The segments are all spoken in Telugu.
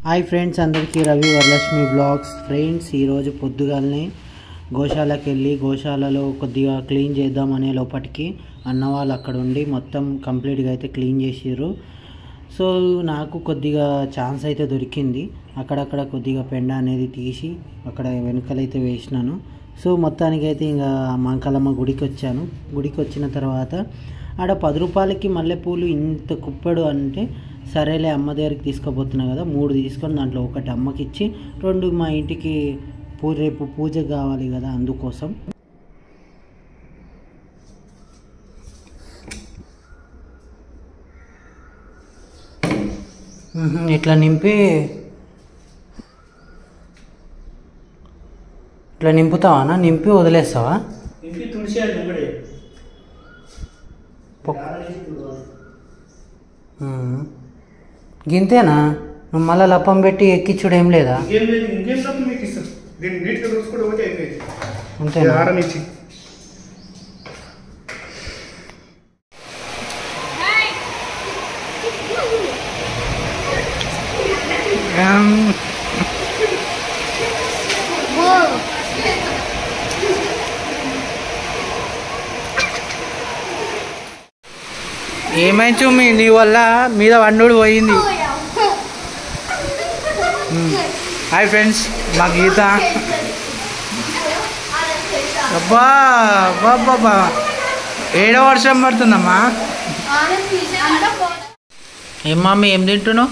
హాయ్ ఫ్రెండ్స్, అందరికీ రవి వరలక్ష్మి బ్లాగ్స్. ఫ్రెండ్స్, ఈరోజు పొద్దుగాలనే గోశాలకు వెళ్ళి గోశాలలో కొద్దిగా క్లీన్ చేద్దామనే లోపటికి అన్న వాళ్ళు అక్కడ ఉండి మొత్తం కంప్లీట్గా అయితే క్లీన్ చేసిర్రు. సో నాకు కొద్దిగా ఛాన్స్ అయితే దొరికింది. అక్కడక్కడ కొద్దిగా పెండ అనేది తీసి అక్కడ వెనుకలైతే వేసినాను. సో మొత్తానికైతే ఇంకా మాంకాలమ్మ గుడికి వచ్చాను. గుడికి వచ్చిన తర్వాత ఆడ 10 రూపాయలకి మల్లెపూలు ఇంత కుప్పెడు అంటే సరేలే అమ్మ దగ్గరికి తీసుకుపోతున్నా కదా, 3 తీసుకొని దాంట్లో ఒకటి అమ్మకి ఇచ్చి 2 మా ఇంటికి రేపు పూజ కావాలి కదా, అందుకోసం. ఇట్లా నింపి ఇట్లా నింపుతావా? నింపి వదిలేస్తావా? గింతేనా? నువ్వు మళ్ళీ లప్పం పెట్టి ఎక్కించుడు ఏం లేదా? అంతేనా? ఏమైంది మీ నీ వల్ల మీద వండుడు పోయింది. హాయ్ ఫ్రెండ్స్, మా గీత. అబ్బా బాబా, 7వ వర్షం పడుతుందమ్మా. ఏం మమ్మీ, ఏం తింటున్నావు?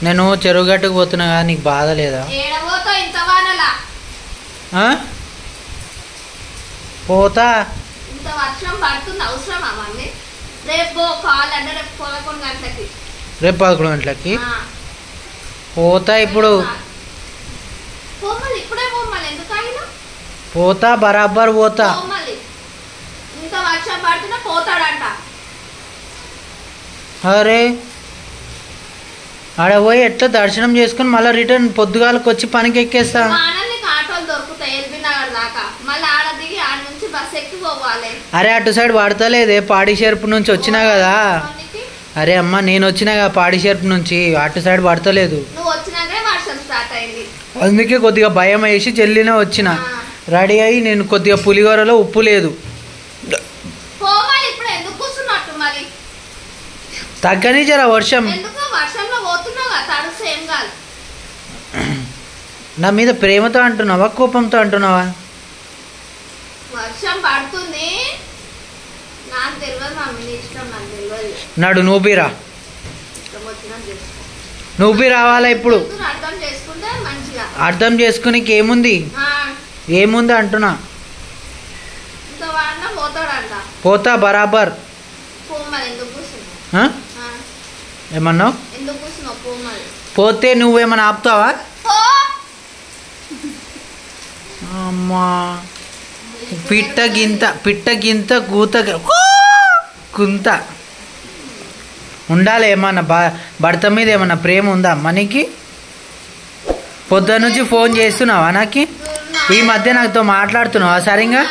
నేను చెరువు గట్టుకు పోతున్నా కదా, నీకు బాధ లేదా? పోతా. రేపు 11 గంటలకి పోతా. ఇప్పుడు పోతా, బరాబర్ పోతా. అరే ఆడ పోయి ఎట్లా దర్శనం చేసుకుని మళ్ళీ రిటర్న్ పొద్దుగాలకు వచ్చి పనికి ఎక్కేస్తా. అరే అటు సైడ్ పడతలేదే, పాడిషేర్పు నుంచి వచ్చినా కదా. అరే అమ్మ, నేను వచ్చినా కదా పాడిషేర్పు నుంచి, అటు సైడ్ పడతలేదు. అందుకే కొద్దిగా భయం వేసి చెల్లినే వచ్చిన. రెడీ అయ్యి నేను కొద్దిగా పులిహోరలో ఉప్పు లేదు. తగ్గని జర వర్షం. నా మీద ప్రేమతో అంటున్నావా, కోపంతో అంటున్నావా? నాడు నువ్వురా, నువ్వు రావాలా ఇప్పుడు? అర్థం చేసుకునేకి ఏముంది, ఏముంది అంటున్నా. పోతా బరాబర్. ఏమన్నావు? పోతే నువ్వేమన్నా ఆపుతావా? అమ్మా, పిట్ట గింత కూత కుంత ఉండాలి. ఏమన్నా భర్త మీద ఏమన్నా ప్రేమ ఉందా మనకి? పొద్దున నుంచి ఫోన్ చేస్తున్నావా నాకు? ఈ మధ్య నాతో మాట్లాడుతున్నావా సరిగా?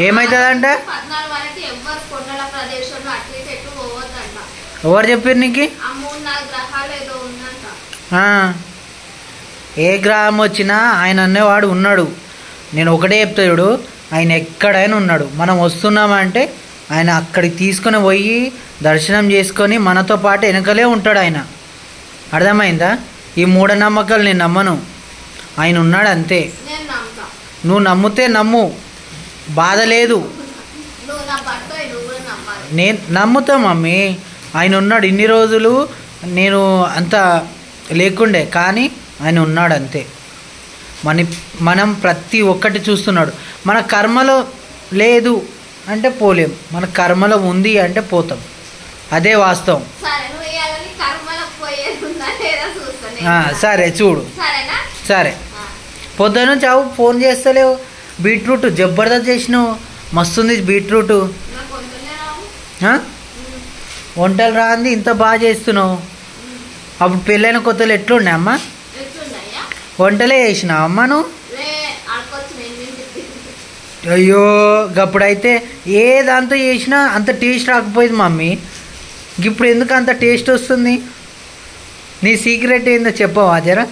ఏమవుతుందంట? ఎవరు చెప్పారు నీకు? ఏ గ్రహం వచ్చినా ఆయన అనేవాడు ఉన్నాడు. నేను ఒకటే చెప్తాడు, ఆయన ఎక్కడైనా ఉన్నాడు. మనం వస్తున్నామంటే ఆయన అక్కడికి తీసుకొని పోయి దర్శనం చేసుకొని మనతో పాటు వెనకలే ఉంటాడు ఆయన. అర్థమైందా? ఈ మూఢనమ్మకాలు నేను నమ్మను. ఆయన ఉన్నాడు అంతే. నువ్వు నమ్మితే నమ్ము, బాధ లేదు. నేను నమ్ముతా మమ్మీ. ఆయన ఉన్నాడు. ఇన్ని రోజులు నేను అంత లేకుండే, కానీ ఆయన ఉన్నాడు అంతే. మనం ప్రతి ఒక్కటి చూస్తున్నాడు. మన కర్మలో లేదు అంటే పోలేం, మన కర్మలో ఉంది అంటే పోతాం. అదే వాస్తవం. సరే చూడు. సరే, పొద్దున చావు ఫోన్ చేస్తలేవు. బీట్రూట్ జబర్దస్త్ చేసినావు, మస్తుంది బీట్రూట్. వంటలు రాంది ఇంత బాగా చేస్తున్నావు. అప్పుడు పెళ్ళైన కొత్తలు ఎట్లుండే అమ్మ? వంటలే చేసినావు అమ్మ నువ్వు? అయ్యో గప్పుడైతే ఏ దాంతో చేసినా అంత టేస్ట్ రాకపోయింది మమ్మీ. ఇప్పుడు ఎందుకు అంత టేస్ట్ వస్తుంది? నీ సీక్రెట్ ఏందో చెప్పవా జరా?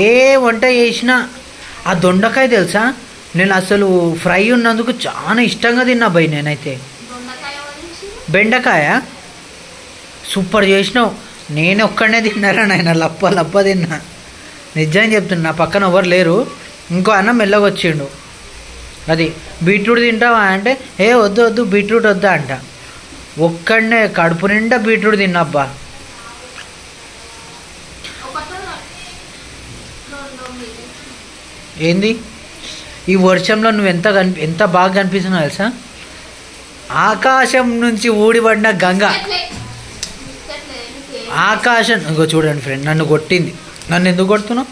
ఏ వంట చేసినా ఆ దొండకాయ తెలుసా, నేను అసలు ఫ్రై ఉన్నందుకు చాలా ఇష్టంగా తిన్నా భయ్. నేనైతే బెండకాయ సూపర్ చేసినావు. నేను ఒక్కడనే తిన్నారా నాయన, లప్ప లప్ప తిన్నా. నిజం చెప్తున్నా, నా పక్కన ఎవరు లేరు. ఇంకో అన్న మెల్లగా వచ్చిండు. అది బీట్రూట్ తింటావా అంటే ఏ వద్దు వద్దు బీట్రూట్ వద్దా అంట. ఒక్కడనే కడుపు నిండా బీట్రూట్ తిన్నాబ్బా. ఏంది ఈ వర్షంలో నువ్వు ఎంత బాగా కనిపిస్తున్నావు తెలుసా? ఆకాశం నుంచి ఊడిపడిన గంగ. ఆకాశం ఇంకో చూడండి ఫ్రెండ్, నన్ను కొట్టింది. నన్ను ఎందుకు కొడుతున్నావు?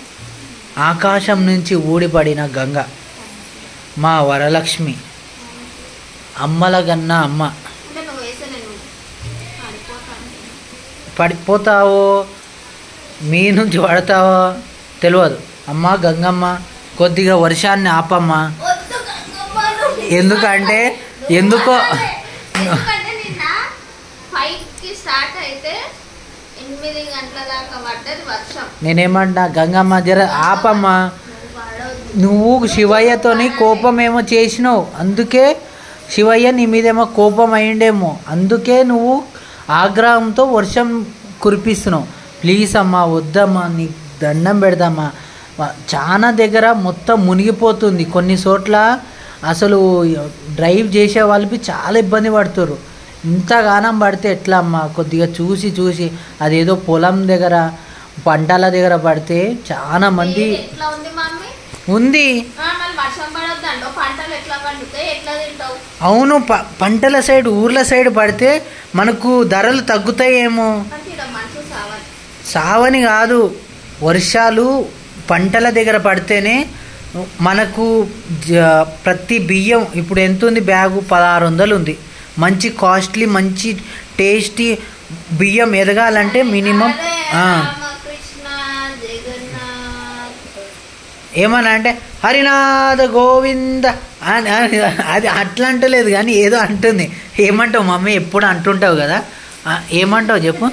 ఆకాశం నుంచి ఊడిపడిన గంగ మా వరలక్ష్మి, అమ్మల గన్న అమ్మ. పడిపోతావో మీ నుంచి పడతావో తెలియదు. అమ్మ గంగమ్మ కొద్దిగా వర్షాన్ని ఆపమ్మా. ఎందుకంటే ఎందుకో నేనేమంటా, గంగమ్మ జర ఆపమ్మా. నువ్వు శివయ్యతోని కోపం ఏమో చేసినావు, అందుకే శివయ్య నీ మీదేమో కోపం అయ్యిండేమో, అందుకే నువ్వు ఆగ్రహంతో వర్షం కురిపిస్తున్నావు. ప్లీజ్ అమ్మా వద్దమ్మా, నీకు దండం పెడదామా. చాలా దగ్గర మొత్తం మునిగిపోతుంది. కొన్ని చోట్ల అసలు డ్రైవ్ చేసే వాళ్ళకి చాలా ఇబ్బంది పడుతారు. ఇంతగానం పడితే ఎట్లా అమ్మా? కొద్దిగా చూసి చూసి, అదేదో పొలం దగ్గర పంటల దగ్గర పడితే చాలా మంది ఉంది. అవును, పంటల సైడ్ ఊర్ల సైడ్ పడితే మనకు ధరలు తగ్గుతాయేమో. సావని కాదు, వర్షాలు పంటల దగ్గర పడితేనే మనకు ప్రతి బియ్యం ఇప్పుడు ఎంత ఉంది? బ్యాగు 1600 ఉంది. మంచి కాస్ట్లీ మంచి టేస్టీ బియ్యం ఎదగాలంటే మినిమం ఏమన్నా అంటే హరినాథ గోవింద అది అట్లా అంటలేదు కానీ ఏదో అంటుంది. ఏమంటావు మమ్మీ? ఎప్పుడు అంటుంటావు కదా, ఏమంటావు చెప్పు.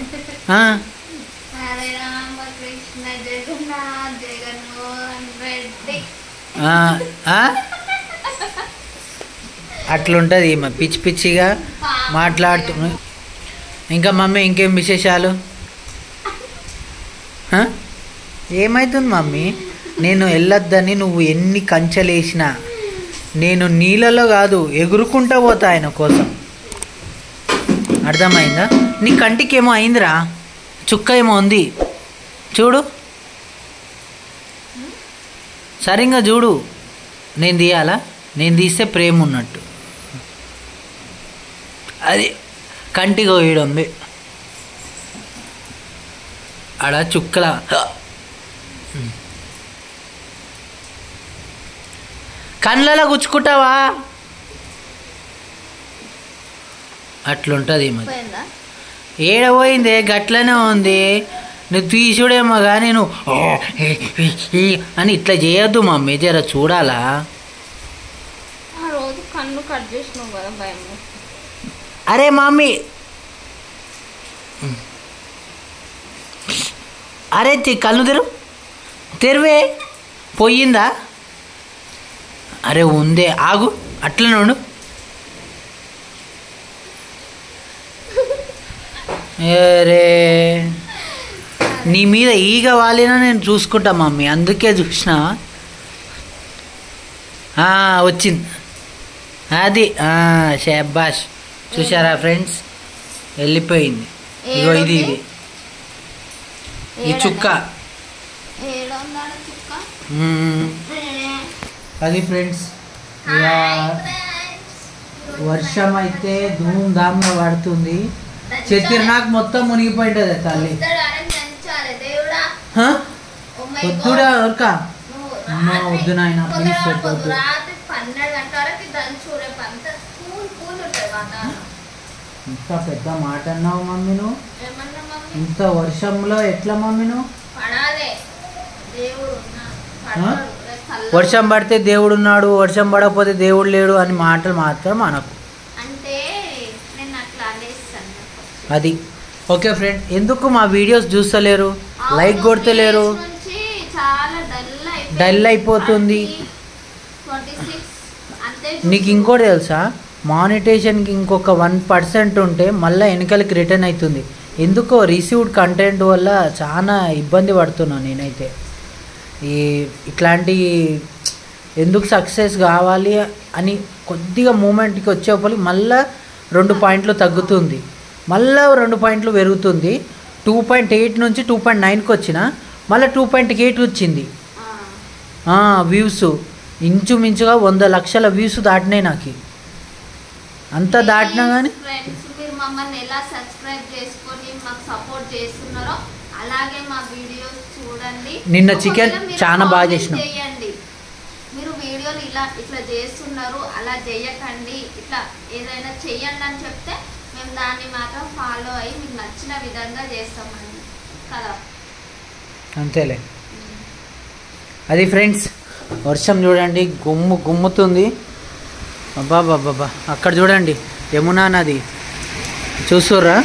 అట్లుంటుంది పిచ్చి పిచ్చిగా మాట్లాడుతూ. ఇంకా మమ్మీ ఇంకేం విశేషాలు? ఏమవుతుంది మమ్మీ? నేను వెళ్ళొద్దని నువ్వు ఎన్ని కంచెలేసినా నేను నీళ్ళలో కాదు ఎగురుకుంటా పోతా ఆయన కోసం. అర్థమైందా? నీ కంటికి ఏమో అయిందిరా, చుక్క ఏమో ఉంది చూడు, సరిగ్గా చూడు. నేను తీయాలా? నేను తీస్తే ప్రేమ ఉన్నట్టు. అది కంటికి వేయడం ఉంది ఆడ చుక్కల. కళ్ళలో గుచ్చుకుంటావా? అట్లుంటుంది. మరి ఏడపోయింది, గట్లనే ఉంది. నువ్వు తీసుడేమో కానీ నువ్వు అని ఇట్లా చేయొద్దు మమ్మీ, జర చూడాలా. అరే మమ్మీ, అరే కళ్ళు తెరువే. పోయిందా? అరే ఉందే, ఆగు అట్లనే ఉండు. అరే నీ మీద ఈగ వాలినా నేను చూసుకుంటా మమ్మీ, అందుకే చూసిన. వచ్చింది అది. షాబాష్, చూసారా ఫ్రెండ్స్? వెళ్ళిపోయింది. ఇగో ఇది ఇది ఈ చుక్క. అది ఫ్రెండ్స్, ఇక వర్షం అయితే ధూమ్ధామ్గా పడుతుంది. నాకు మొత్తం మునిగిపోయింటది తల్లి. వద్దుడా ఎవరిక? వద్దు నాయన ప్లీజ్ వద్దు. ఇంత పెద్ద మాట అన్నావు మమ్మీ నువ్వు. ఇంత వర్షంలో ఎట్లా మమ్మీ నువ్వు? వర్షం పడితే దేవుడు ఉన్నాడు, వర్షం పడకపోతే దేవుడు లేడు అని మాటలు మాత్రం అనకు. అంటే నేను అట్లా అనేస్తాను. అది ఓకే ఫ్రెండ్. ఎందుకు మా వీడియోస్ చూస్తలేరు, లైక్ కొడతలేరు? డల్ అయిపోతుంది. నీకు ఇంకోటి తెలుసా, మానిటేషన్కి ఇంకొక 1% ఉంటే మళ్ళీ వెనకాలకి రిటర్న్ అవుతుంది. ఎందుకో రిసీవ్డ్ కంటెంట్ వల్ల చాలా ఇబ్బంది పడుతున్నాను నేనైతే. ఇట్లాంటి ఎందుకు సక్సెస్ కావాలి అని కొద్దిగా మూమెంట్కి వచ్చేప్పటికి మళ్ళీ 2 పాయింట్లు తగ్గుతుంది, మళ్ళీ 2 పాయింట్లు పెరుగుతుంది. 2.8 నుంచి 2.9కి వచ్చిన మళ్ళీ 2.8 వచ్చింది వ్యూస్. ఇంచుమించుగా 100 లక్షల వ్యూస్ దాటినాయి నాకు. అంత దాటినా కానీ మీరు మమ్మల్ని ఎలా సబ్స్క్రైబ్ చేసుకొని మాకు సపోర్ట్ చేస్తున్నారో అలాగే మా వీడియోస్ చూడండి. నిన్న చికెన్ చాలా బాగా చేసినాం. మీరు వీడియోలు ఇట్లా చేస్తున్నారు, అలా చేయకండి, ఇట్లా ఏదైనా చెయ్యండి అని చెప్తే మేము దాన్ని మాత్రం ఫాలో అయ్యి మీకు నచ్చిన విధంగా చేస్తామండి కదా. అంతేలే. అది ఫ్రెండ్స్, వర్షం చూడండి గుమ్ముతుంది. అబ్బాబ్బాబ్బా, అక్కడ చూడండి యమునా నది చూస్తుర్రా,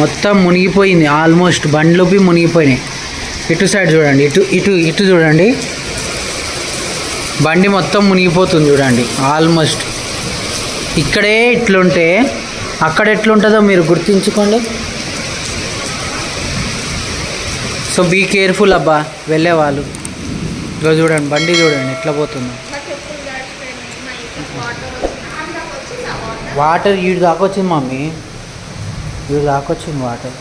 మొత్తం మునిగిపోయింది. ఆల్మోస్ట్ బండ్లుపి మునిగిపోయినాయి. ఇటు సైడ్ చూడండి, ఇటు చూడండి, బండి మొత్తం మునిగిపోతుంది చూడండి ఆల్మోస్ట్. ఇక్కడే ఇట్లుంటే అక్కడ ఎట్లుంటుందో మీరు గుర్తించుకోండి. సో బీ కేర్ఫుల్ అబ్బా వెళ్ళేవాళ్ళు. ఇక చూడండి బండి చూడండి ఎట్లా పోతుందో. వాటర్ ఈడు దాకా వచ్చింది మమ్మీ, ఈడు దాకా వచ్చింది వాటర్.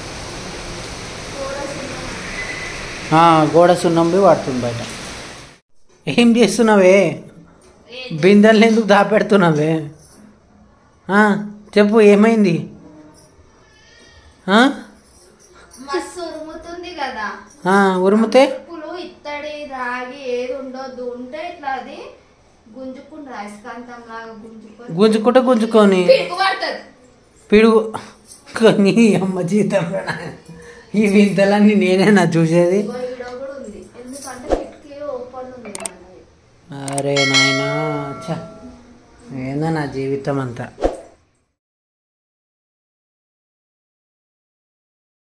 గోడ సున్నంబి పడుతుంది బయట. ఏం చేస్తున్నావే? బిందెల్ని ఎందుకు దాపెడుతున్నావే? చెప్పు ఏమైంది? ఉరుముతే ఇత్తడి రాగి ఏది ఉండొద్దు, ఉంటే ఇట్లా అది గుంజుకుంటా అయస్కాంతం లాగా గుంజుకొని పిడుగు నీ అమ్మ జీతం. ఈ వింతలన్నీ నేనేనా చూసేది? అరే నాయనా, ఏందో నా జీవితం అంతా.